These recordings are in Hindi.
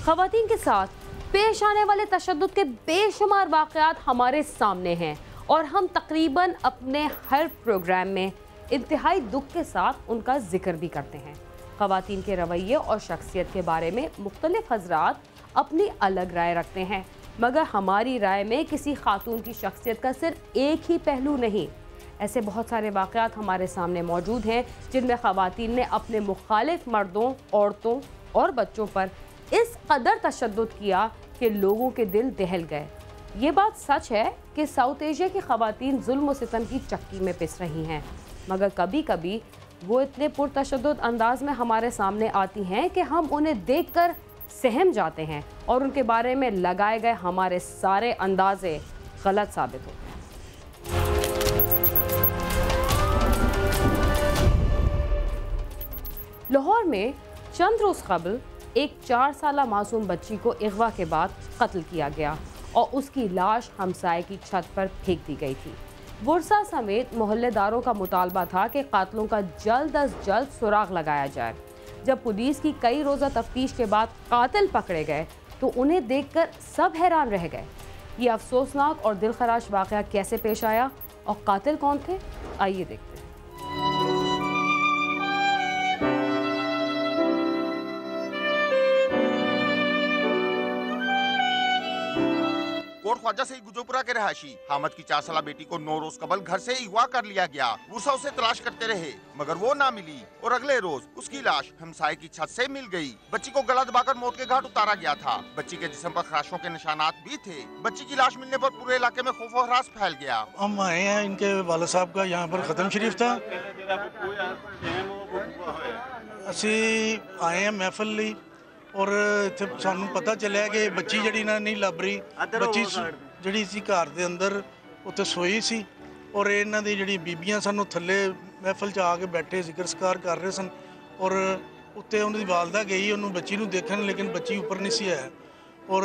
ख़वातीन के साथ पेश आने वाले तशद्दुद के बेशुमार वाक़यात हमारे सामने हैं और हम तकरीबन अपने हर प्रोग्राम में इंतहाई दुख के साथ उनका जिक्र भी करते हैं। ख़वातीन के रवैये और शख्सियत के बारे में मुख्तलिफ हज़रात अपनी अलग राय रखते हैं, मगर हमारी राय में किसी खातून की शख्सियत का सिर्फ एक ही पहलू नहीं, ऐसे बहुत सारे वाक़यात हमारे सामने मौजूद हैं जिनमें ख़वातीन ने अपने मुखालिफ मर्दों, औरतों और बच्चों पर इस कदर तशद्दुद किया कि लोगों के दिल दहल गए। ये बात सच है कि साउथ एशिया की ख़वातीन जुल्म व सितम की चक्की में पिस रही हैं, मगर कभी कभी वो इतने पुरतशद्दुद अंदाज में हमारे सामने आती हैं कि हम उन्हें देखकर सहम जाते हैं और उनके बारे में लगाए गए हमारे सारे अंदाजे गलत साबित होते हैं। लाहौर में चंद रोज़ कबल एक 4 साला मासूम बच्ची को अगवा के बाद कत्ल किया गया और उसकी लाश हमसाये की छत पर फेंक दी गई थी। वर्सा समेत मोहल्लेदारों का मुतालबा था कि कातलों का जल्द अज जल्द सुराग लगाया जाए। जब पुलिस की कई रोज़ा तफ्तीश के बाद कातिल पकड़े गए तो उन्हें देखकर सब हैरान रह गए। ये अफसोसनाक और दिलखराश वाक़या कैसे पेश आया और कातिल कौन थे, आइए देखते हैं। कोट ख्वाजा से गुजोपुरा के रहायशी हामद की 4 साला बेटी को 9 रोज कबल घर से अगवा कर लिया गया। वर्सा उसे तलाश करते रहे मगर वो ना मिली और अगले रोज उसकी लाश हमसाये की छत से मिल गई। बच्ची को गला दबाकर मौत के घाट उतारा गया था। बच्ची के जिस्म पर खराशों के निशानात भी थे। बच्ची की लाश मिलने पर पूरे इलाके में खौफ और हरास फैल गया। हम आए हैं, इनके वाला साहब का यहाँ पर खत्म शरीफ था, असी आए हैं महफिल ਲਈ और ਇੱਥੇ ਸਾਨੂੰ ਪਤਾ ਚੱਲਿਆ ਕਿ ਬੱਚੀ ਜਿਹੜੀ ਨਾ ਨਹੀਂ ਲੱਭ ਰਹੀ। ਬੱਚੀ ਜਿਹੜੀ ਸੀ ਘਰ ਦੇ ਅੰਦਰ ਉੱਤੇ ਸੋਈ ਸੀ ਔਰ ਇਹਨਾਂ ਦੀ ਜਿਹੜੀ ਬੀਬੀਆਂ ਸਾਨੂੰ ਥੱਲੇ ਮਹਿਫਲ 'ਚ ਆ ਕੇ ਬੈਠੇ ਜ਼ਿਕਰ ਸਕਾਰ ਕਰ ਰਹੇ ਸਨ ਔਰ ਉੱਤੇ ਉਹਨਾਂ ਦੀ ਵਾਲਦਾ ਗਈ ਉਹਨੂੰ ਬੱਚੀ ਨੂੰ ਦੇਖਣ, ਲੇਕਿਨ ਬੱਚੀ ਉੱਪਰ ਨਹੀਂ ਸੀ ਆਇਆ ਔਰ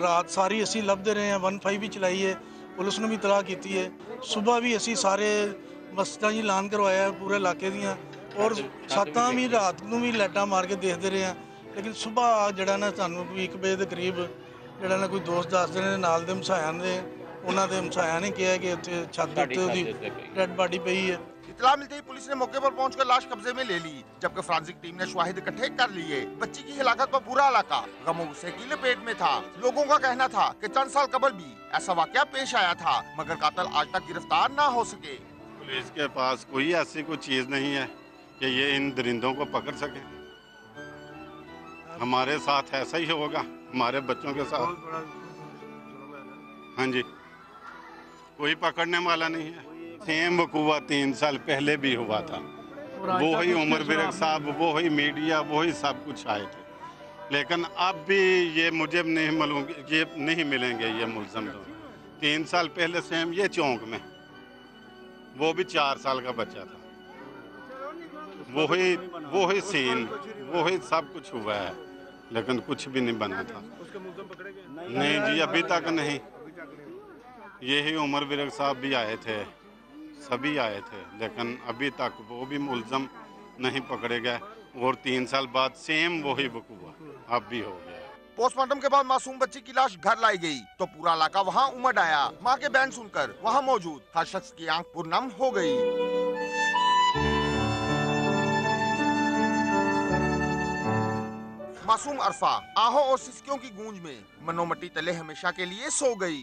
ਰਾਤ ਸਾਰੀ ਅਸੀਂ ਲੱਭਦੇ ਰਹੇ ਹਾਂ। 15 ਵੀ ਚਲਾਈ ਹੈ, ਪੁਲਿਸ ਨੂੰ ਵੀ ਇਤਲਾਹ ਕੀਤੀ ਹੈ। ਸਵੇਰ ਵੀ ਅਸੀਂ ਸਾਰੇ ਮਸਜਿਦਾਂ 'ਚ ਐਲਾਨ ਕਰਵਾਇਆ ਪੂਰੇ ਇਲਾਕੇ ਦੀਆਂ ਔਰ ਛੱਤਾਂ ਵੀ ਰਾਤ ਨੂੰ ਵੀ ਲਾਈਟਾਂ ਮਾਰ ਕੇ ਦੇਖਦੇ ਰਹੇ ਹਾਂ। लेकिन सुबह जड़ा ना सानू कोई 1 बजे के करीब जड़ा ना कोई दोस्त दसदे ने नाल दे हमसाया ने उन्हां दे हमसाया ने कहा कि उत्थे छत दे उत्ते ओदी डेड बॉडी पई है। इतला मिलते ही पुलिस ने मौके पर पहुंचकर लाश कब्जे में ले ली, जबकि फोरेंसिक टीम ने शवाहिद इकट्ठे कर लिए। बच्ची की हिलाकत पर पूरा इलाका गमों गुस्से की लपेट में था। लोगों का कहना था कि चंद साल कबल भी ऐसा वाकया पेश आया था मगर कातिल आज तक गिरफ्तार न हो सके। पुलिस के पास कोई ऐसी कोई चीज नहीं है कि ये इन दरिंदों को पकड़ सके। हमारे साथ ऐसा ही होगा, हमारे बच्चों के साथ। हाँ जी, कोई पकड़ने वाला नहीं है। सेम वकूआ 3 साल पहले भी हुआ था। वो ही उमर बिरक साहब, वो ही मीडिया, वो ही सब कुछ आए थे, लेकिन अब भी ये मुझे नहीं मालूम, ये नहीं मिलेंगे ये मुलजम। 3 साल पहले सेम ये चौक में वो भी 4 साल का बच्चा था। वो ही सीन, वो ही सब कुछ हुआ है, लेकिन कुछ भी नहीं बना था। नहीं जी, अभी तक नहीं। यही उमर बिरक साहब भी आए थे, सभी आए थे, लेकिन अभी तक वो भी मुलजम नहीं पकड़े गए और 3 साल बाद सेम वही वकूआ अब भी हो गया। पोस्टमार्टम के बाद मासूम बच्ची की लाश घर लाई गई तो पूरा इलाका वहाँ उमड़ आया। माँ के बैन सुनकर वहाँ मौजूद हर शख्स की आंख पुरनम हो गई। मासूम अरफा आहों और सिसकियों की गूंज में मनो मट्टी तले हमेशा के लिए सो गई।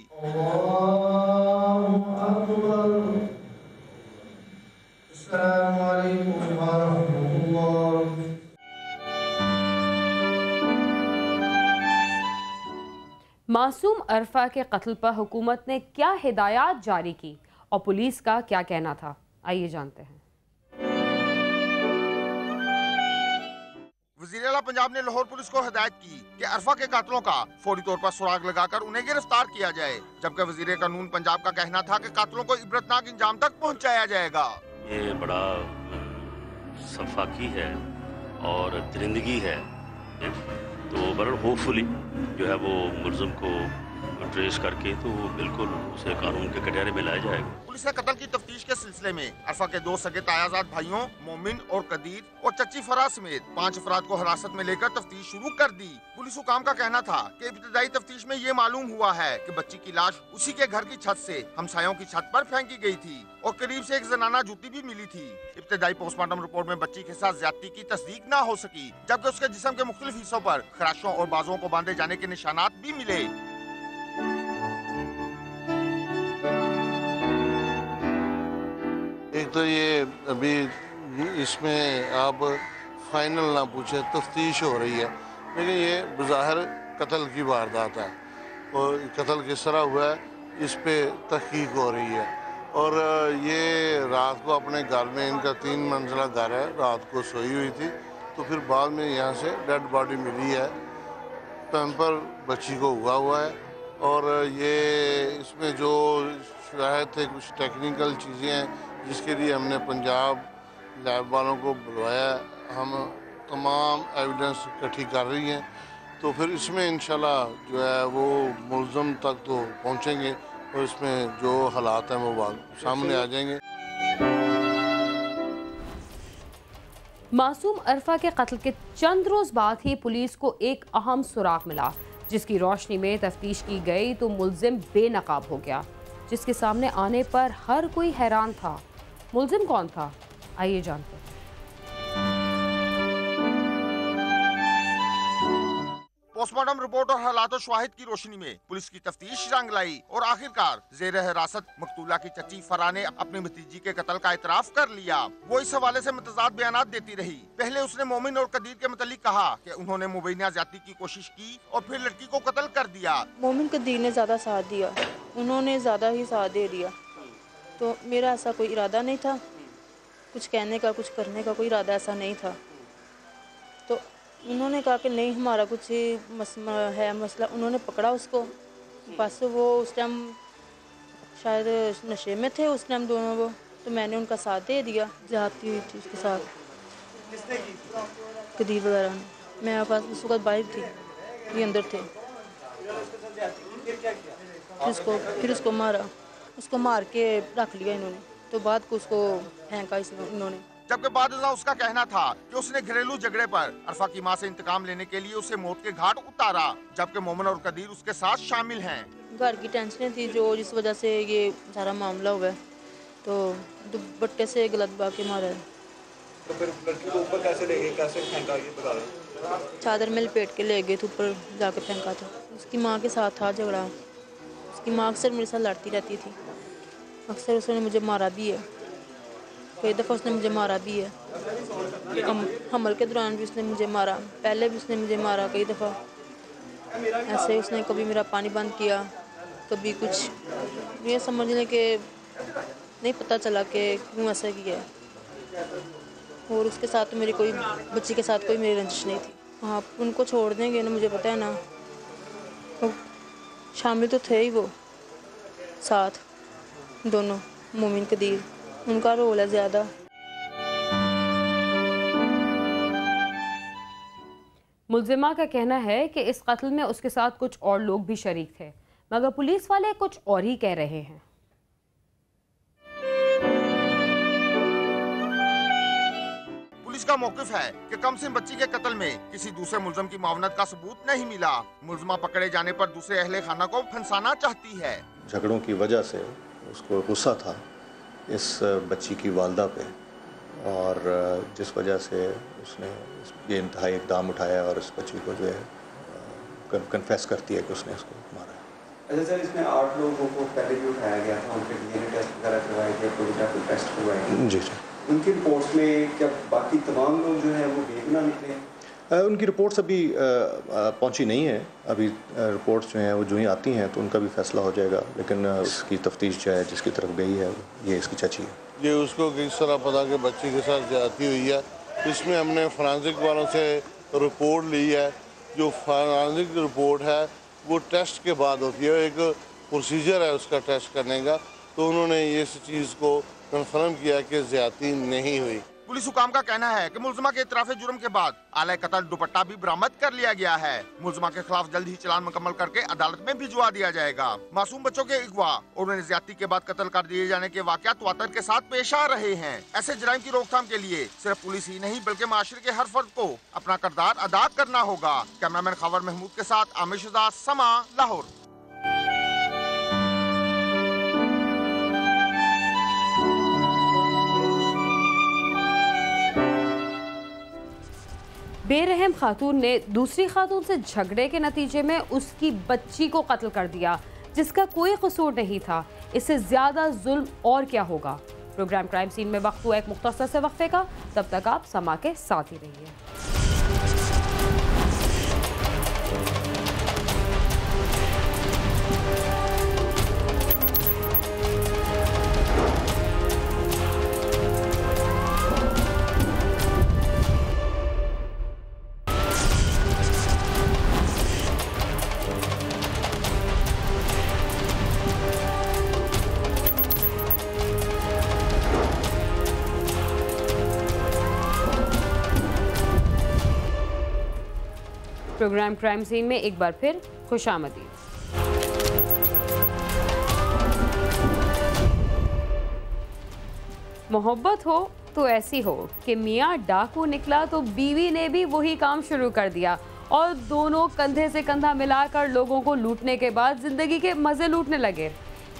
मासूम अरफा के कत्ल पर हुकूमत ने क्या हिदायत जारी की और पुलिस का क्या कहना था, आइए जानते हैं। वज़ीर आला पंजाब ने लाहौर पुलिस को हिदायत की कि अरफा के कातलों का फौरी तौर पर सुराग लगाकर उन्हें गिरफ्तार किया जाए, जबकि वज़ीर कानून पंजाब का कहना था कि कातलों को इबरतनाक इंजाम तक पहुंचाया जाएगा। ये बड़ा सफाकी है और दरिंदगी है, तो बड़ा होपफुली जो है वो मुलज़म को ट्रेस करके तो बिल्कुल उसे कानून के कटहरे में लाया जाएगा। पुलिस ने कत्ल की तफ्तीश के सिलसिले में अरफा के 2 सगे तायाजाद भाइयों मोमिन और कदीर और चच्ची फराज समेत 5 अफराद को हिरासत में लेकर तफ्तीश शुरू कर दी। पुलिस हुकाम का कहना था कि इब्तिदाई तफ्तीश में ये मालूम हुआ है कि बच्ची की लाश उसी के घर की छत से हमसायों की छत पर फेंकी गई थी और करीब से एक जनाना जूती भी मिली थी। इब्तिदाई पोस्टमार्टम रिपोर्ट में बच्ची के साथ ज्यादती की तस्दीक न हो सकी, जबकि उसके जिस्म के मुख्तलिफ हिस्सों पर खराशों और बाजों को बांधे जाने के निशानात भी मिले। एक तो ये अभी इसमें आप फाइनल ना पूछे, तफ्तीश हो रही है, लेकिन ये बज़ाहिर कत्ल की वारदात है और कत्ल किस तरह हुआ है इस पे तहकीक हो रही है। और ये रात को अपने घर में, इनका 3 मंजिला घर है, रात को सोई हुई थी तो फिर बाद में यहाँ से डेड बॉडी मिली है। पैम्पर बच्ची को हुआ है और ये इसमें जो शायद थे कुछ टेक्निकल चीज़ें हैं जिसके लिए हमने पंजाब लैब वालों को बुलवाया। हम तमाम एविडेंस इकट्ठी कर रही हैं तो फिर इसमें इंशाल्लाह जो है वो मुल्ज़म तक तो पहुंचेंगे और इसमें जो हालात हैं वो सामने आ जाएंगे। मासूम अरफा के कत्ल के चंद रोज़ बाद ही पुलिस को एक अहम सुराग मिला, जिसकी रोशनी में तफ्तीश की गई तो मुल्जिम बेनकाब हो गया, जिसके सामने आने पर हर कोई हैरान था। मुल्जिम कौन था, आइए जानते हैं। पोस्टमार्टम रिपोर्ट और हालात और शवाहिद की रोशनी में पुलिस की तफ्तीश रंग लाई और आखिरकार ज़ेर हिरासत मकतूला की चच्ची फरा ने अपनी भतीजी के कत्ल का इतराफ कर लिया। वो इस हवाले से मुतज़ाद बयानात देती रही। पहले उसने मोमिन और कदीर के मुतालिक कहा कि उन्होंने मुबैना ज्यादती की कोशिश की और फिर लड़की को कत्ल कर दिया। मोमिन कदीर ने ज्यादा साथ दिया, उन्होंने ज्यादा ही साथ दे दिया, तो मेरा ऐसा कोई इरादा नहीं था, कुछ कहने का कुछ करने का कोई इरादा ऐसा नहीं था। तो उन्होंने कहा कि नहीं हमारा कुछ मसला, उन्होंने पकड़ा उसको, बस वो उस टाइम शायद नशे में थे उस टाइम दोनों वो, तो मैंने उनका साथ दे दिया, जाती हुई थी उसके साथ। कदीर वगैरह ने, मैं पास उस वक्त बाहर थी, ये अंदर थे। फिर उसको मारा, उसको मार के रख लिया इन्होंने, तो बाद को उसको फेंका इन्होंने। जबकि बाद उसका कहना था कि उसने घरेलू झगड़े पर अरफा की मां से इंतकाम लेने के लिए उसे मौत के घाट उतारा, जबकि मोमिन और कदीर उसके साथ शामिल हैं। घर की टेंशन थी जो जिस वजह से ये सारा मामला हुआ है, तो दुपट्टे से गलत बाके मारा है। तो फिर लड़की को ऊपर कैसे ले गए, कैसे फेंका, ये बता रहे? चादर में लपेट के ले गए थे, ऊपर जाके फेंका था। उसकी माँ के साथ था झगड़ा, उसकी माँ अक्सर मेरे साथ लड़ती रहती थी, अक्सर उसने मुझे मारा भी है, कई दफ़ा उसने मुझे मारा भी है। हमल के दौरान भी उसने मुझे मारा, पहले भी उसने मुझे मारा कई दफ़ा। ऐसे उसने कभी मेरा पानी बंद किया, कभी कुछ, ये समझने के नहीं पता चला कि क्यों ऐसा किया। और उसके साथ तो मेरी कोई, बच्ची के साथ कोई मेरी रंजिश नहीं थी। हाँ, उनको छोड़ देंगे ना, मुझे पता है ना, तो शामिल तो थे ही वो साथ, दोनों मोमिन कदीर, उनका रोल है ज़्यादा। मुल्जिमा का कहना है कि इस कत्ल में उसके साथ कुछ और लोग भी शरीक थे, मगर पुलिस वाले कुछ और ही कह रहे हैं। पुलिस का मौकिफ है कि कमसिन बच्ची के कत्ल में किसी दूसरे मुल्जिम की मावनत का सबूत नहीं मिला। मुल्जिमा पकड़े जाने पर दूसरे अहले खाना को फंसाना चाहती है। झगड़ों की वजह से उसको गुस्सा था इस बच्ची की वालदा पे, और जिस वजह से उसने ये इंतहाई इक़दाम उठाया और इस बच्ची को जो है कन्फेस करती है कि उसने इसको मारा है। अच्छा सर, इसमें 8 लोगों को पहले भी उठाया गया था, उनके डीएनए टेस्ट वगैरह करवाए गए, पोलीग्राफ टेस्ट करवाए गए। जी जी। उनकी रिपोर्ट्स में क्या बाकी तमाम लोग जो हैं वो बेगुनाह निकले हैं? उनकी रिपोर्ट्स अभी पहुंची नहीं है। अभी रिपोर्ट्स जो हैं वो जो ही आती हैं तो उनका भी फैसला हो जाएगा, लेकिन इसकी तफ्तीश जो है जिसकी तरफ गई है ये इसकी चाची है। ये उसको किस तरह पता कि बच्ची के साथ ज्यादती हुई है, इसमें हमने फॉरेंसिक वालों से रिपोर्ट ली है। जो फॉरेंसिक रिपोर्ट है वो टेस्ट के बाद होती है, एक प्रोसीजर है उसका टेस्ट करने का, तो उन्होंने इस चीज़ को कन्फर्म किया कि ज्यादती नहीं हुई। पुलिस हुकाम का कहना है कि मुलजिमा के इतराफ़े जुर्म के बाद आले कत्ल दुपट्टा भी बरामद कर लिया गया है। मुलजिमा के खिलाफ जल्द ही चालान मुकम्मल करके अदालत में भिजवा दिया जाएगा। मासूम बच्चों के अगवा और उन्हें ज्यादती के बाद कत्ल कर दिए जाने के वाक़यात तवातर के साथ पेश आ रहे हैं। ऐसे जराइम की रोकथाम के लिए सिर्फ पुलिस ही नहीं बल्कि माशरे के हर फर्द को अपना किरदार अदा करना होगा। कैमरामैन खबर महमूद के साथ आमिर शुजा, समा, लाहौर। बेरहम खातून ने दूसरी खातून से झगड़े के नतीजे में उसकी बच्ची को कत्ल कर दिया, जिसका कोई कसूर नहीं था। इससे ज्यादा जुल्म और क्या होगा। प्रोग्राम क्राइम सीन में वक्त हुआ एक मुख्तसर से वक्फे का। तब तक आप समा के साथ ही रहिए। प्रोग्राम क्राइम सीन में एक बार फिर खुशामदीद। मोहब्बत हो तो ऐसी हो कि मियाँ डाकू निकला तो बीवी ने भी वही काम शुरू कर दिया और दोनों कंधे से कंधा मिलाकर लोगों को लूटने के बाद जिंदगी के मजे लूटने लगे।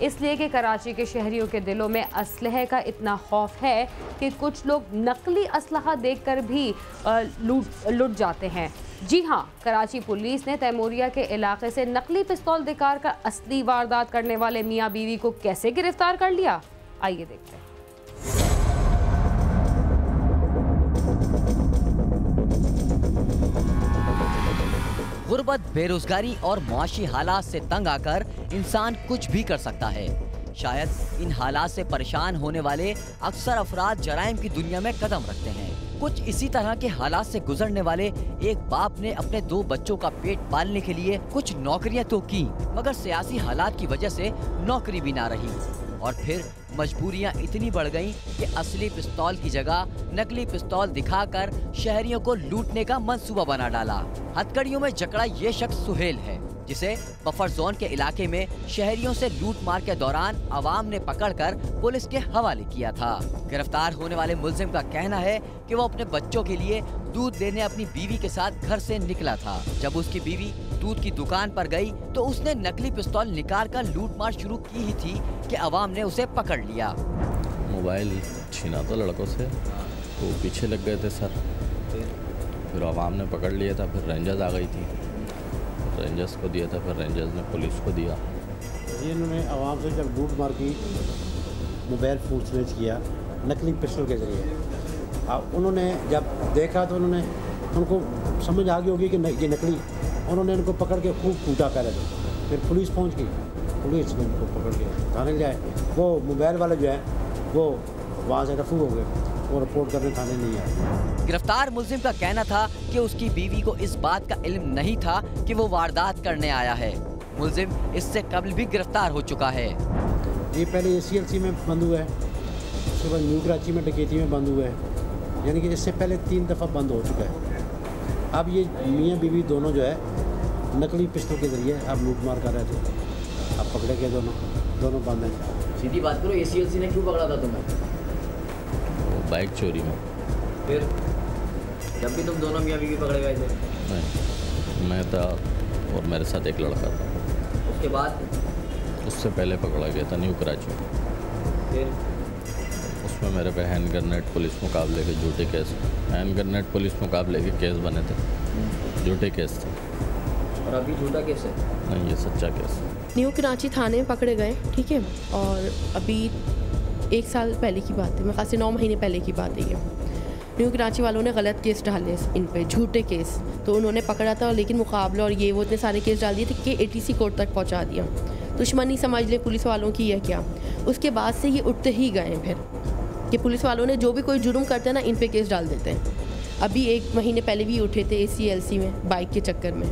इसलिए कि कराची के शहरियों के दिलों में असलहे का इतना खौफ है कि कुछ लोग नकली असलहा देखकर भी लूट जाते हैं। जी हाँ, कराची पुलिस ने तैमूरिया के इलाके से नकली पिस्तौल दिखाकर का असली वारदात करने वाले मियाँ बीवी को कैसे गिरफ्तार कर लिया, आइए देखते हैं। गुर्बत, बेरोजगारी और मुआशी हालात से तंग आकर इंसान कुछ भी कर सकता है। शायद इन हालात से परेशान होने वाले अक्सर अफराद जराइम की दुनिया में कदम रखते हैं। कुछ इसी तरह के हालात से गुजरने वाले एक बाप ने अपने 2 बच्चों का पेट पालने के लिए कुछ नौकरियां तो की, मगर सियासी हालात की वजह से नौकरी भी ना रही और फिर मजबूरियां इतनी बढ़ गईं कि असली पिस्तौल की जगह नकली पिस्तौल दिखाकर शहरियों को लूटने का मंसूबा बना डाला। हथकड़ियों में जकड़ा ये शख्स सुहेल है, जिसे बफर जोन के इलाके में शहरियों से लूटमार के दौरान अवाम ने पकड़कर पुलिस के हवाले किया था। गिरफ्तार होने वाले मुलजिम का कहना है कि वो अपने बच्चों के लिए दूध लेने अपनी बीवी के साथ घर से निकला था। जब उसकी बीवी दूध की दुकान पर गई तो उसने नकली पिस्तौल निकाल कर लूटमार शुरू की ही थी कि अवाम ने उसे पकड़ लिया। मोबाइल छीना था लड़कों से, तो पीछे लग गए थे सर। फिर अवाम ने पकड़ लिया था, फिर रेंजर्स आ गई थी, रेंजर्स को दिया था, फिर रेंजर्स ने पुलिस को दिया। इन्होंने आवाम से जब लूट मार की मोबाइल फ़ोन स्नेच किया नकली पिस्टल के ज़रिए। अब उन्होंने जब देखा तो उनको समझ आ गई होगी कि ये नकली। उन्होंने इनको पकड़ के खूब कूटा पहले तो, फिर पुलिस पहुंच गई, पुलिस ने उनको पकड़ के थाने ले आए। वो मोबाइल वाले जो है वो वहाँ से रफू हो गए, वो रिपोर्ट करने थाने नहीं आए। गिरफ्तार मुलजिम का कहना था कि उसकी बीवी को इस बात का इल्म नहीं था कि वो वारदात करने आया है। मुलजिम इससे कबल भी गिरफ्तार हो चुका है। ये पहले ACLC में बंद हुआ है, उसके बाद न्यू कराची में डकैती में बंद हुआ है, यानी कि इससे पहले 3 दफ़ा बंद हो चुका है। अब ये मियाँ बीवी दोनों जो है नकली पिस्तौल के ज़रिए अब लूट मार कर रहे थे। अब पकड़े गए दोनों बंद हैं। सीधी बात करो, ACLC ने क्यों पकड़ा था तुम्हें? बाइक चोरी में। फिर जब भी तुम दोनों मियाँ बीवी पकड़े गए थे? नहीं, मैं था और मेरे साथ एक लड़का था। उसके बाद? उससे पहले पकड़ा गया था न्यू कराची में। फिर उसमें मेरे पे हैंड ग्रेनेड पुलिस मुकाबले के झूठे केस, हैंड ग्रेनेड पुलिस मुकाबले के केस बने थे, झूठे केस थे। और अभी झूठा केस है? नहीं, ये सच्चा केस है। न्यू कराची थाने में पकड़े गए, ठीक है। और अभी 1 साल पहले की बात है, मैं खास 9 महीने पहले की बात है ये। न्यू कराची वालों ने गलत केस डाले इन पे, झूठे केस। तो उन्होंने पकड़ा था, लेकिन मुकाबला और ये वो इतने सारे केस डाल दिए थे कि ATC कोर्ट तक पहुंचा दिया। दुश्मनी समझ ले पुलिस वालों की है क्या। उसके बाद से ये उठते ही गए फिर कि पुलिस वालों ने जो भी कोई जुर्म करते हैं ना, इन पे केस डाल देते हैं। अभी 1 महीने पहले भी उठे थे ACLC में बाइक के चक्कर में।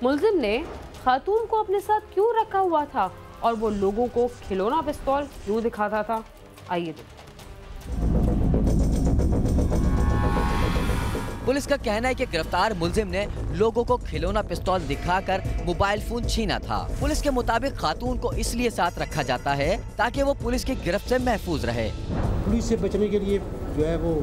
मुलजिम ने खातून को अपने साथ क्यों रखा हुआ था और वो लोगों को खिलौना पिस्तौल क्यों दिखाता था, आइए देखिए। पुलिस का कहना है कि गिरफ्तार मुलजिम ने लोगों को खिलौना पिस्तौल दिखाकर मोबाइल फोन छीना था। पुलिस के मुताबिक खातून को इसलिए साथ रखा जाता है ताकि वो पुलिस की गिरफ्त से महफूज रहे। पुलिस से बचने के लिए जो है वो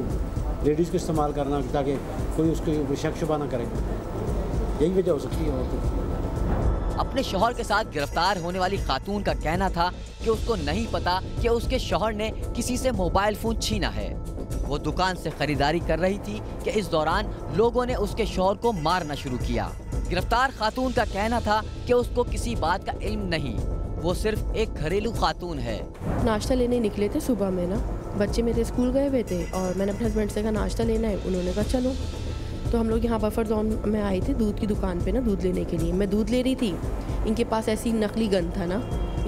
लेडीज़ को इस्तेमाल करना ताकि कोई उसको शक शुबा ना करे, यही वजह हो सकती है। और तो अपने शौहर के साथ गिरफ्तार होने वाली खातून का कहना था कि उसको नहीं पता कि उसके शौहर ने किसी से मोबाइल फोन छीना है। वो दुकान से खरीदारी कर रही थी कि इस दौरान लोगों ने उसके शौहर को मारना शुरू किया। गिरफ्तार खातून का कहना था कि उसको किसी बात का इल्म नहीं, वो सिर्फ एक घरेलू खातून है। नाश्ता लेने निकले थे सुबह में ना, बच्चे मेरे स्कूल गए हुए थे और मैंने अपने हस्बैंड से कहा नाश्ता लेना है, उन्होंने कहा चलो। तो हम लोग यहाँ बफर जोन में आए थे दूध की दुकान पे ना दूध लेने के लिए। मैं दूध ले रही थी, इनके पास ऐसी नकली गन था ना,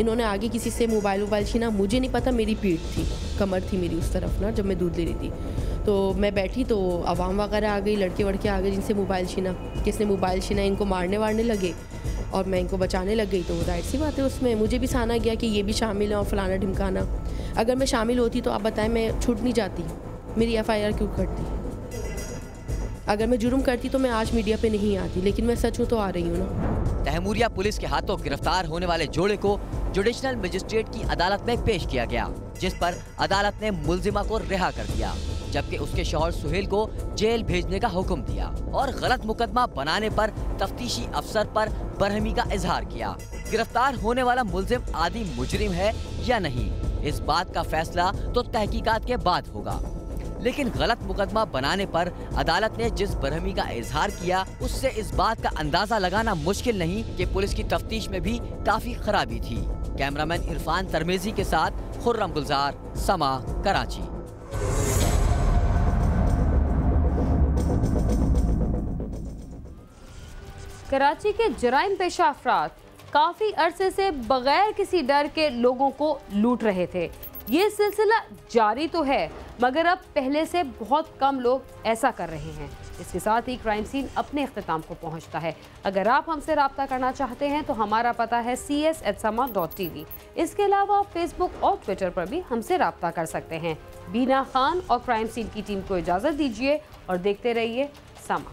इन्होंने आगे किसी से मोबाइल छीना, मुझे नहीं पता, मेरी पीठ थी, कमर थी मेरी उस तरफ ना जब मैं दूध ले रही थी। तो मैं बैठी तो आवाम वगैरह आ गई, लड़के वड़के आ गए जिनसे मोबाइल छीना, किसने मोबाइल छीना, इनको मारने वारने लगे और मैं इनको बचाने लग गई। तो जाहिर सी बात है उसमें मुझे भी साना गया कि ये भी शामिल है और फलाना ढिमकाना। अगर मैं शामिल होती तो आप बताएं मैं छूट नहीं जाती, मेरी FIR क्यों करती? अगर मैं जुर्म करती तो मैं आज मीडिया पे नहीं आती, लेकिन मैं सच हूँ तो आ रही हूँ ना। तहमूरिया पुलिस के हाथों गिरफ्तार होने वाले जोड़े को जुडिशनल मजिस्ट्रेट की अदालत में पेश किया गया, जिस पर अदालत ने मुलजिमा को रिहा कर दिया, जबकि उसके शौहर सुहेल को जेल भेजने का हुक्म दिया और गलत मुकदमा बनाने पर तफ्तीशी अफसर पर बरहमी का इजहार किया। गिरफ्तार होने वाला मुलजिम आदि मुजरिम है या नहीं, इस बात का फैसला तो तहकीकात के बाद होगा। लेकिन गलत मुकदमा बनाने पर अदालत ने जिस बरहमी का इजहार किया, उससे इस बात का अंदाजा लगाना मुश्किल नहीं कि पुलिस की तफ्तीश में भी काफी खराबी थी। कैमरामैन इरफान तरमेजी के साथ खुर्रम गुलजार, समा, कराची। कराची के जराइम पेशा अफराद काफी अरसे से बगैर किसी डर के लोगों को लूट रहे थे। ये सिलसिला जारी तो है, मगर अब पहले से बहुत कम लोग ऐसा कर रहे हैं। इसके साथ ही क्राइम सीन अपने इख्तिताम को पहुंचता है। अगर आप हमसे रब्ता करना चाहते हैं तो हमारा पता है cs@sama.tv। इसके अलावा आप फेसबुक और ट्विटर पर भी हमसे रब्ता कर सकते हैं। बीना खान और क्राइम सीन की टीम को इजाज़त दीजिए और देखते रहिए समा।